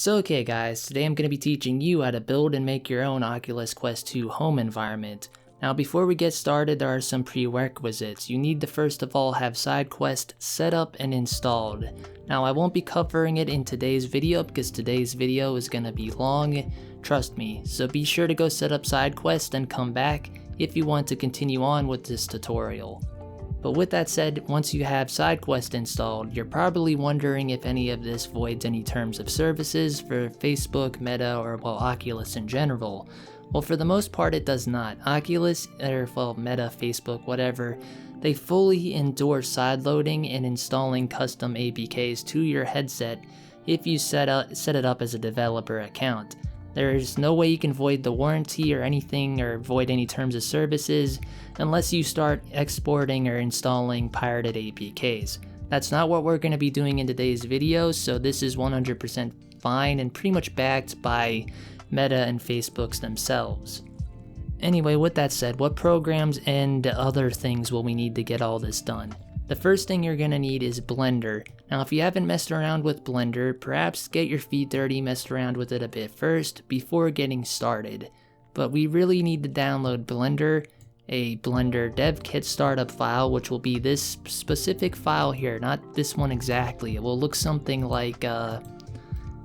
So okay guys, today I'm going to be teaching you how to build and make your own Oculus Quest 2 home environment. Now before we get started, there are some prerequisites. You need to first of all have SideQuest set up and installed. Now I won't be covering it in today's video because today's video is going to be long, trust me. So be sure to go set up SideQuest and come back if you want to continue on with this tutorial. But with that said, once you have SideQuest installed, you're probably wondering if any of this voids any terms of services for Facebook, Meta, or well, Oculus in general. Well, for the most part it does not. Oculus, or well, Meta, Facebook, whatever, they fully endorse sideloading and installing custom APKs to your headset if you set it up as a developer account. There's no way you can void the warranty or anything or void any terms of services unless you start exporting or installing pirated APKs. That's not what we're going to be doing in today's video, so this is 100% fine and pretty much backed by Meta and Facebook's themselves. Anyway, with that said, what programs and other things will we need to get all this done? The first thing you're going to need is Blender. Now if you haven't messed around with Blender, perhaps get your feet dirty, mess around with it a bit first before getting started. But we really need to download Blender, a Blender dev kit startup file, which will be this specific file here, not this one exactly. It will look something like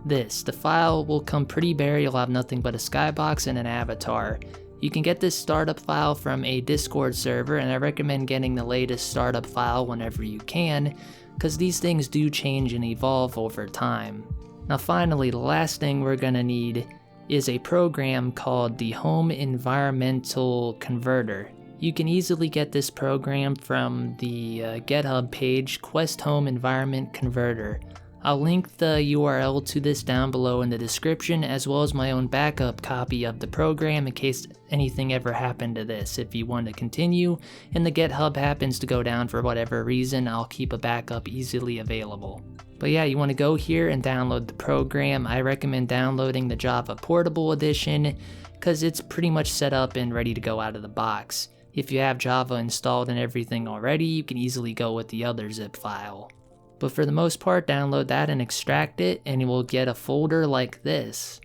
this. The file will come pretty bare, you'll have nothing but a skybox and an avatar. You can get this startup file from a Discord server, and I recommend getting the latest startup file whenever you can, because these things do change and evolve over time. Now finally, the last thing we're going to need is a program called the Home Environmental Converter. You can easily get this program from the GitHub page, Quest Home Environment Converter. I'll link the URL to this down below in the description, as well as my own backup copy of the program in case anything ever happened to this. If you want to continue and the GitHub happens to go down for whatever reason, I'll keep a backup easily available. But yeah, you want to go here and download the program. I recommend downloading the Java Portable Edition because it's pretty much set up and ready to go out of the box. If you have Java installed and everything already, you can easily go with the other zip file. But for the most part, download that and extract it, and you will get a folder like this.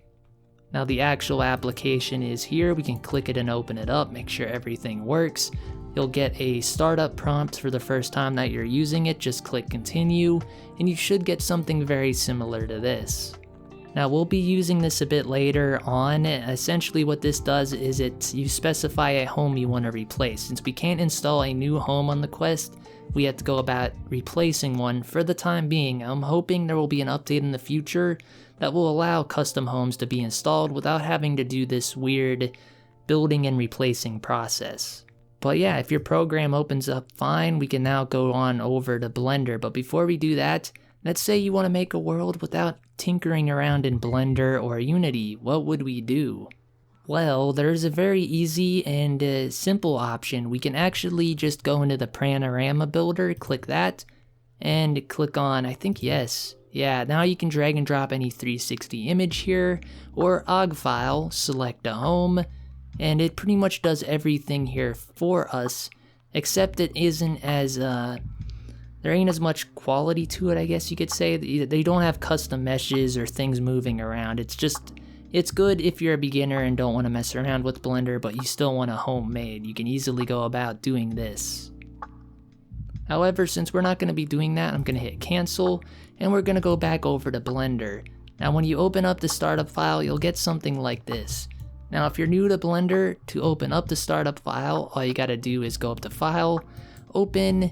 Now the actual application is here. We can click it and open it up, make sure everything works. You'll get a startup prompt for the first time that you're using it. Just click continue, and you should get something very similar to this. Now we'll be using this a bit later on. Essentially what this does is you specify a home you want to replace. Since we can't install a new home on the Quest, we have to go about replacing one for the time being. I'm hoping there will be an update in the future that will allow custom homes to be installed without having to do this weird building and replacing process. But yeah, if your program opens up fine, we can now go on over to Blender. But before we do that, let's say you want to make a world without tinkering around in Blender or Unity. What would we do? Well, there's a very easy and simple option. We can actually just go into the panorama builder, click that, and click on, I think yes. Yeah, now you can drag and drop any 360 image here, or OGG file, select a home, and it pretty much does everything here for us, except it isn't as, there ain't as much quality to it, I guess you could say. They don't have custom meshes or things moving around. It's good if you're a beginner and don't want to mess around with Blender, but you still want a homemade. You can easily go about doing this. However, since we're not going to be doing that, I'm going to hit cancel, and we're going to go back over to Blender. Now when you open up the startup file, you'll get something like this. Now if you're new to Blender, to open up the startup file, all you got to do is go up to File, Open,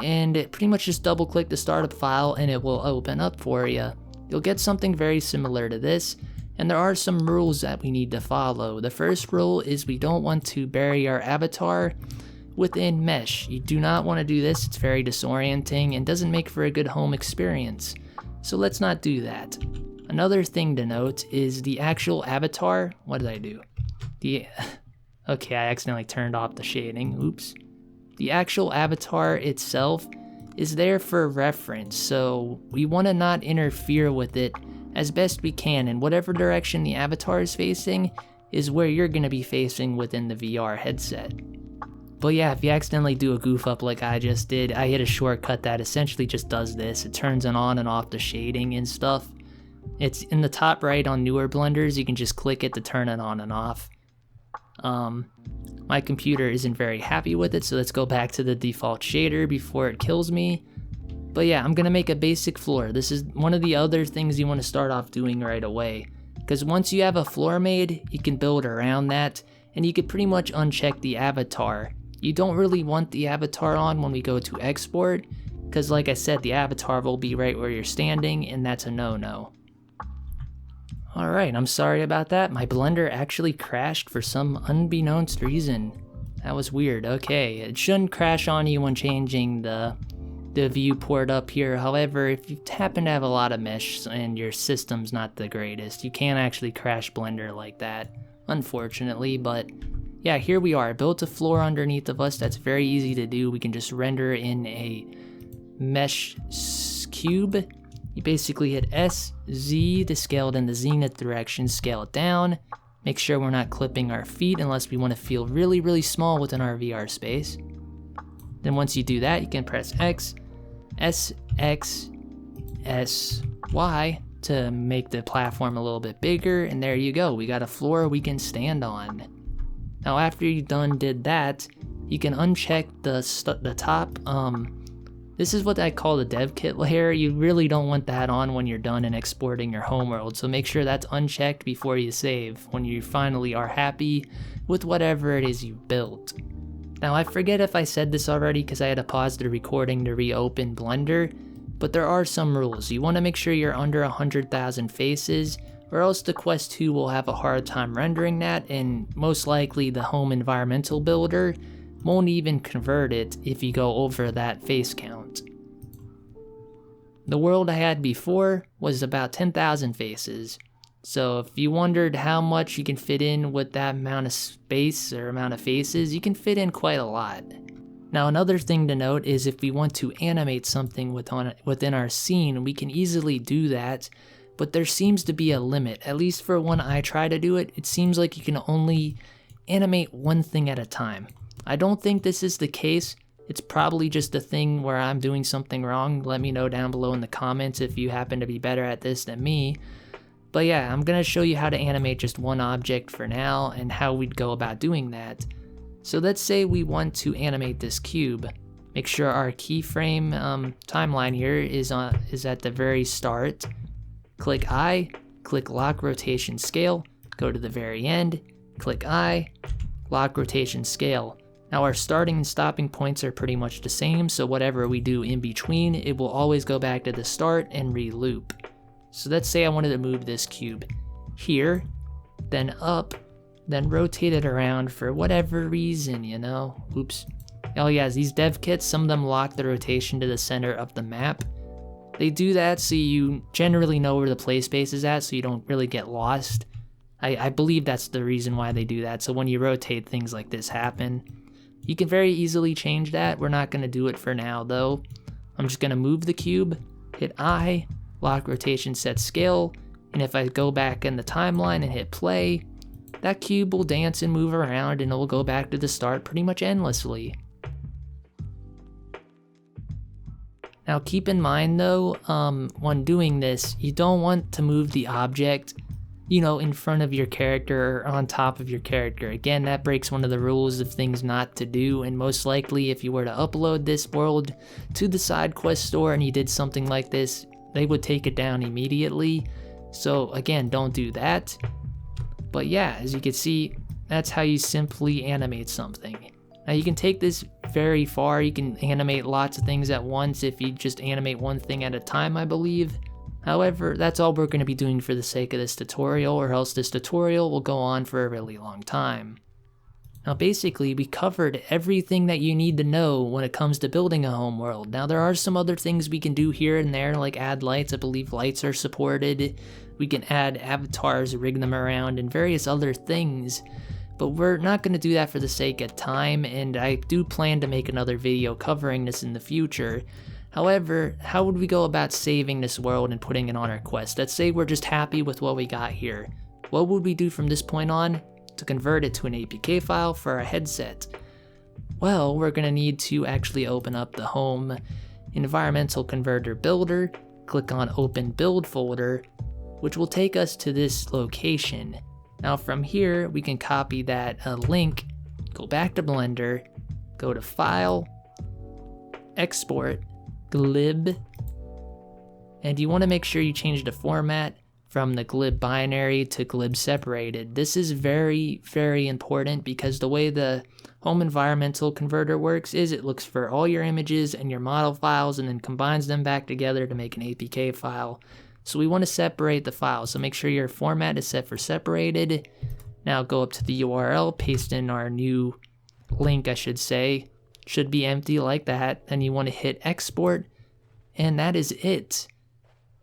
and pretty much just double click the startup file and it will open up for you. You'll get something very similar to this. And there are some rules that we need to follow. The first rule is we don't want to bury our avatar within mesh. You do not want to do this. It's very disorienting and doesn't make for a good home experience. So let's not do that. Another thing to note is the actual avatar. What did I do? Okay, I accidentally turned off the shading. Oops. The actual avatar itself is there for reference, so we want to not interfere with it as best we can, and whatever direction the avatar is facing is where you're going to be facing within the VR headset. But yeah, if you accidentally do a goof up like I just did, I hit a shortcut that essentially just does this. It turns on and off the shading and stuff. It's in the top right on newer blenders. You can just click it to turn it on and off. My computer isn't very happy with it, so let's go back to the default shader before it kills me. But yeah, I'm gonna make a basic floor. This is one of the other things you want to start off doing right away, because once you have a floor made, you can build around that, and you can pretty much uncheck the avatar. You don't really want the avatar on when we go to export, because like I said, the avatar will be right where you're standing, and that's a no-no. Alright, I'm sorry about that. My blender actually crashed for some unbeknownst reason. That was weird. Okay, it shouldn't crash on you when changing the viewport up here. However, if you happen to have a lot of mesh and your system's not the greatest, you can actually crash Blender like that, unfortunately. But yeah, here we are. I built a floor underneath of us. That's very easy to do. We can just render in a mesh cube. You basically hit S, Z to scale it in the zenith direction, scale it down. Make sure we're not clipping our feet unless we want to feel really, really small within our VR space. Then once you do that, you can press X, S, X, S, Y to make the platform a little bit bigger, and there you go. We got a floor we can stand on. Now after you did that, you can uncheck the top. This is what I call the dev kit layer. You really don't want that on when you're done and exporting your homeworld, so make sure that's unchecked before you save when you finally are happy with whatever it is you built. Now I forget if I said this already because I had to pause the recording to reopen Blender, but there are some rules. You want to make sure you're under 100,000 faces, or else the Quest 2 will have a hard time rendering that, and most likely the home environmental builder won't even convert it if you go over that face count. The world I had before was about 10,000 faces, so if you wondered how much you can fit in with that amount of space or amount of faces, you can fit in quite a lot. Now another thing to note is if we want to animate something within our scene, we can easily do that, but there seems to be a limit. At least for when I try to do it, it seems like you can only animate one thing at a time. I don't think this is the case. It's probably just a thing where I'm doing something wrong. Let me know down below in the comments if you happen to be better at this than me. But yeah, I'm gonna show you how to animate just one object for now and how we'd go about doing that. So let's say we want to animate this cube. Make sure our keyframe timeline here is at the very start. Click I, click lock rotation scale, go to the very end, click I, lock rotation scale. Now our starting and stopping points are pretty much the same, so whatever we do in between, it will always go back to the start and re-loop. So let's say I wanted to move this cube here, then up, then rotate it around for whatever reason, you know? Oops. Oh yeah, these dev kits, some of them lock the rotation to the center of the map. They do that so you generally know where the play space is at, so you don't really get lost. I believe that's the reason why they do that, so when you rotate, things like this happen. You can very easily change that. We're not going to do it for now though. I'm just going to move the cube, hit I, lock rotation set scale, and if I go back in the timeline and hit play, that cube will dance and move around and it will go back to the start pretty much endlessly. Now keep in mind though, when doing this, you don't want to move the object, you know, in front of your character or on top of your character. Again, that breaks one of the rules of things not to do, and most likely if you were to upload this world to the side quest store and you did something like this, they would take it down immediately. So again, don't do that. But yeah, as you can see, that's how you simply animate something. Now you can take this very far. You can animate lots of things at once if you just animate one thing at a time, I believe. However, that's all we're going to be doing for the sake of this tutorial, or else this tutorial will go on for a really long time. Now basically, we covered everything that you need to know when it comes to building a homeworld. Now there are some other things we can do here and there, like add lights. I believe lights are supported. We can add avatars, rig them around, and various other things. But we're not going to do that for the sake of time, and I do plan to make another video covering this in the future. However, how would we go about saving this world and putting it on our quest? Let's say we're just happy with what we got here. What would we do from this point on to convert it to an APK file for our headset? Well, we're going to need to actually open up the home environmental converter builder, click on open build folder, which will take us to this location. Now from here, we can copy that link, go back to Blender, go to File, Export, Glib, and you want to make sure you change the format from the glib binary to glib separated. This is very, very important because the way the home environmental converter works is it looks for all your images and your model files and then combines them back together to make an APK file. So we want to separate the files, so make sure your format is set for separated. Now go up to the URL, paste in our new link, I should say. Should be empty like that. Then you want to hit export, and that is it.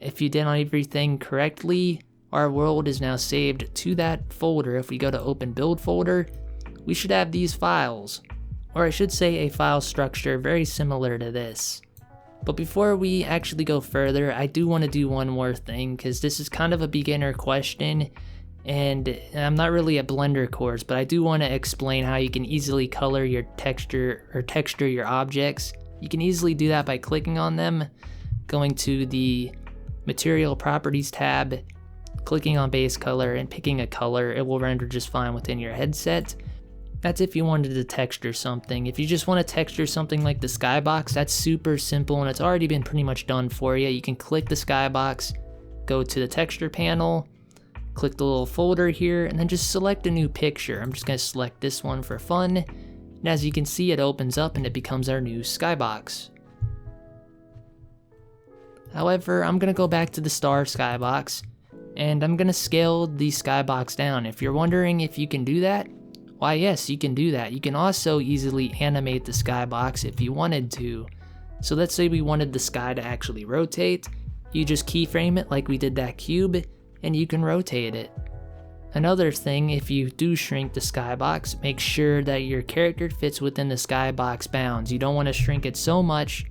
If you did everything correctly, our world is now saved to that folder. If we go to open build folder, we should have these files, or I should say a file structure very similar to this. But before we actually go further, I do want to do one more thing because this is kind of a beginner question and I'm not really a Blender course, but I do want to explain how you can easily color your texture or texture your objects. You can easily do that by clicking on them, going to the Material Properties tab, clicking on base color and picking a color. It will render just fine within your headset. That's if you wanted to texture something. If you just want to texture something like the skybox, that's super simple and it's already been pretty much done for you. You can click the skybox, go to the texture panel, click the little folder here, and then just select a new picture. I'm just going to select this one for fun. And as you can see, it opens up and it becomes our new skybox. However, I'm going to go back to the star skybox and I'm going to scale the skybox down. If you're wondering if you can do that, why yes, you can do that. You can also easily animate the skybox if you wanted to. So let's say we wanted the sky to actually rotate. You just keyframe it like we did that cube and you can rotate it. Another thing, if you do shrink the skybox, make sure that your character fits within the skybox bounds. You don't want to shrink it so much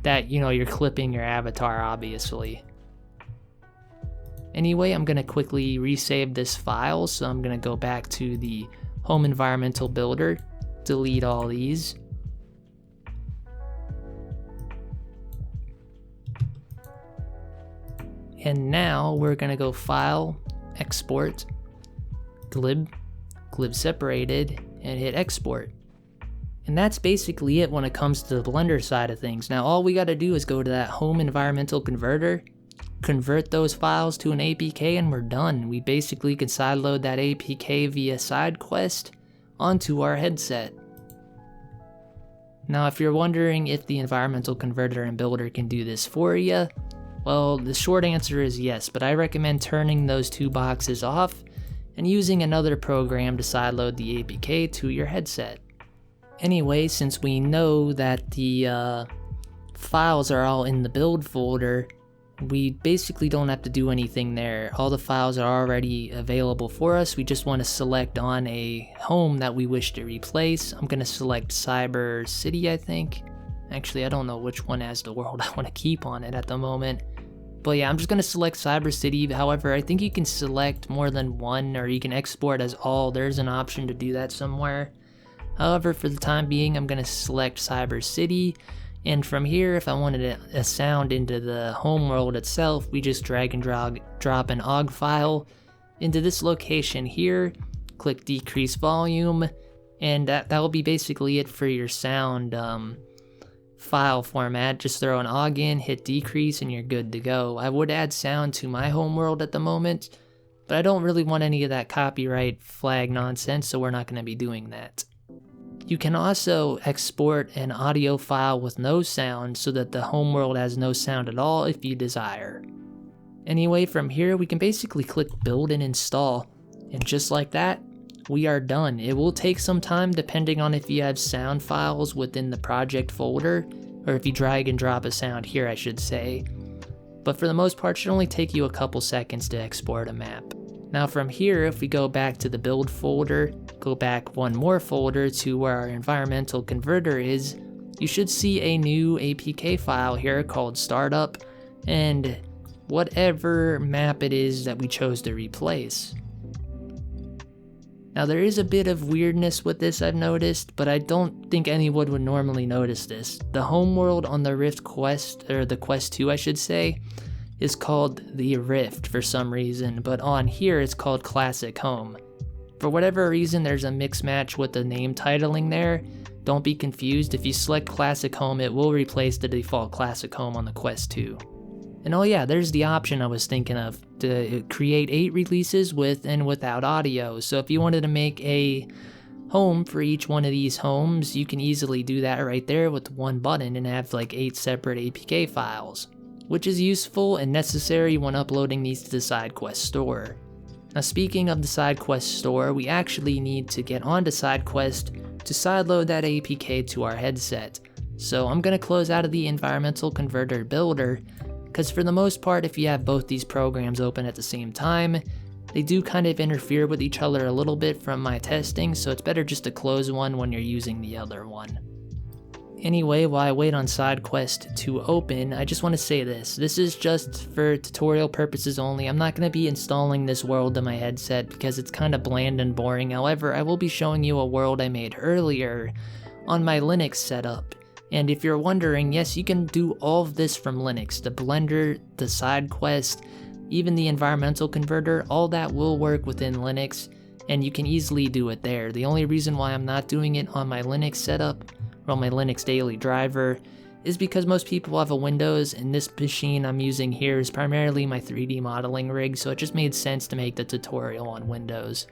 that, you're clipping your avatar, obviously. Anyway, I'm going to quickly resave this file, so I'm going to go back to the Home Environmental Builder, delete all these. And now we're going to go File, Export, Glib Separated, and hit Export. And that's basically it when it comes to the Blender side of things. Now all we got to do is go to that Home Environmental Converter, convert those files to an APK, and we're done. We basically can sideload that APK via side quest onto our headset. Now if you're wondering if the environmental converter and builder can do this for you, well, the short answer is yes, but I recommend turning those two boxes off and using another program to sideload the APK to your headset. Anyway, since we know that the files are all in the build folder, we basically don't have to do anything there. All the files are already available for us. We just want to select on a home that we wish to replace. I'm going to select Cyber City, I think. Actually, I don't know which one has the world I want to keep on it at the moment. But yeah, I'm just going to select Cyber City. However, I think you can select more than one, or you can export as all. There's an option to do that somewhere. However, for the time being, I'm going to select Cyber City. And from here, if I wanted a sound into the home world itself, we just drag and drop an OGG file into this location here, click decrease volume, and that will be basically it for your sound file format. Just throw an OGG in, hit decrease, and you're good to go. I would add sound to my home world at the moment, but I don't really want any of that copyright flag nonsense, so we're not going to be doing that. You can also export an audio file with no sound so that the home world has no sound at all if you desire. Anyway, from here we can basically click build and install, and just like that, we are done. It will take some time depending on if you have sound files within the project folder, or if you drag and drop a sound here, I should say. But for the most part, it should only take you a couple seconds to export a map. Now from here, if we go back to the build folder, go back one more folder to where our environmental converter is, you should see a new APK file here called startup and whatever map it is that we chose to replace. Now there is a bit of weirdness with this I've noticed, but I don't think anyone would normally notice this. The home world on the Rift Quest, or the Quest 2 I should say, is called the Rift for some reason, but on here it's called Classic Home. For whatever reason, there's a mix match with the name titling there. Don't be confused, if you select Classic Home, it will replace the default Classic Home on the Quest 2. And oh yeah, there's the option I was thinking of, to create 8 releases with and without audio. So if you wanted to make a home for each one of these homes, you can easily do that right there with one button and have like 8 separate APK files, which is useful and necessary when uploading these to the SideQuest store. Now speaking of the SideQuest store, we actually need to get onto SideQuest to sideload that APK to our headset. So I'm going to close out of the environmental converter builder, because for the most part, if you have both these programs open at the same time, they do kind of interfere with each other a little bit from my testing, so it's better just to close one when you're using the other one. Anyway, while I wait on SideQuest to open, I just want to say this. This is just for tutorial purposes only. I'm not going to be installing this world to my headset because it's kind of bland and boring. However, I will be showing you a world I made earlier on my Linux setup. And if you're wondering, yes, you can do all of this from Linux. The Blender, the SideQuest, even the environmental converter, all that will work within Linux, and you can easily do it there. The only reason why I'm not doing it on my Linux setup, or on my Linux daily driver, is because most people have a Windows, and this machine I'm using here is primarily my 3D modeling rig, so it just made sense to make the tutorial on Windows.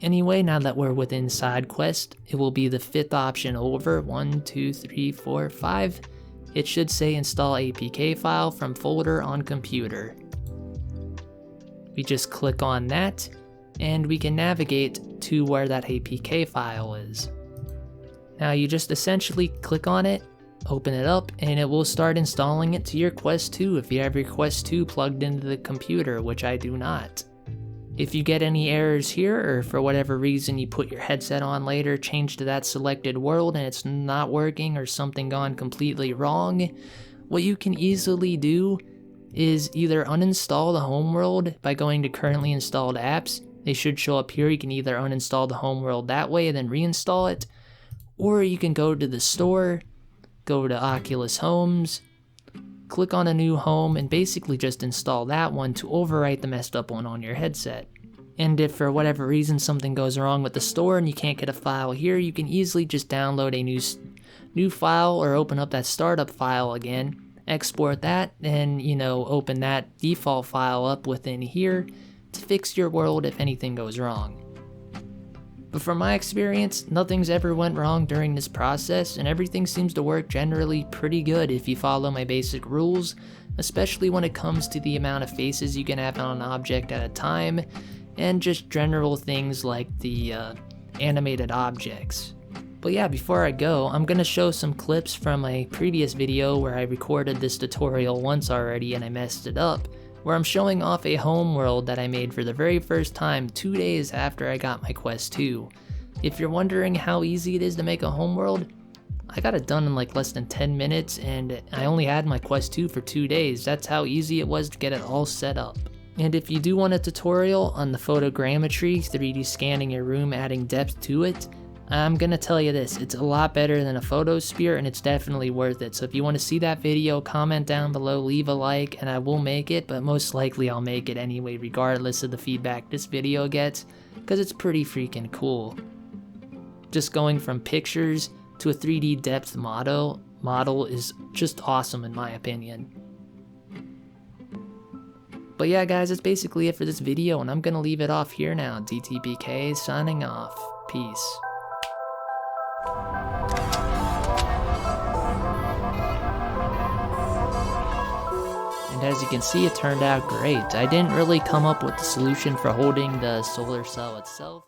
Anyway, now that we're within SideQuest, it will be the 5th option over. 1, 2, 3, 4, 5. It should say install APK file from folder on computer. We just click on that, and we can navigate to where that APK file is. Now you just essentially click on it, open it up, and it will start installing it to your Quest 2 if you have your Quest 2 plugged into the computer, which I do not. If you get any errors here, or for whatever reason you put your headset on later, change to that selected world and it's not working or something gone completely wrong, what you can easily do is either uninstall the homeworld by going to currently installed apps. They should show up here. You can either uninstall the homeworld that way and then reinstall it, or you can go to the store, go to Oculus Homes, click on a new home, and basically just install that one to overwrite the messed up one on your headset. And if for whatever reason something goes wrong with the store and you can't get a file here, you can easily just download a new file or open up that startup file again, export that, and open that default file up within here to fix your world if anything goes wrong. But from my experience, nothing's ever went wrong during this process, and everything seems to work generally pretty good if you follow my basic rules, especially when it comes to the amount of faces you can have on an object at a time, and just general things like the animated objects. But yeah, before I go, I'm gonna show some clips from a previous video where I recorded this tutorial once already and I messed it up, where I'm showing off a home world that I made for the very first time 2 days after I got my Quest 2. If you're wondering how easy it is to make a home world, I got it done in like less than 10 minutes and I only had my Quest 2 for 2 days. That's how easy it was to get it all set up. And if you do want a tutorial on the photogrammetry, 3D scanning your room, adding depth to it, I'm gonna tell you this, it's a lot better than a photosphere and it's definitely worth it. So if you want to see that video, comment down below, leave a like, and I will make it, but most likely I'll make it anyway regardless of the feedback this video gets, because it's pretty freaking cool. Just going from pictures to a 3D depth model is just awesome in my opinion. But yeah guys, that's basically it for this video and I'm gonna leave it off here now. DTBK signing off. Peace. And as you can see, it turned out great. I didn't really come up with the solution for holding the solar cell itself.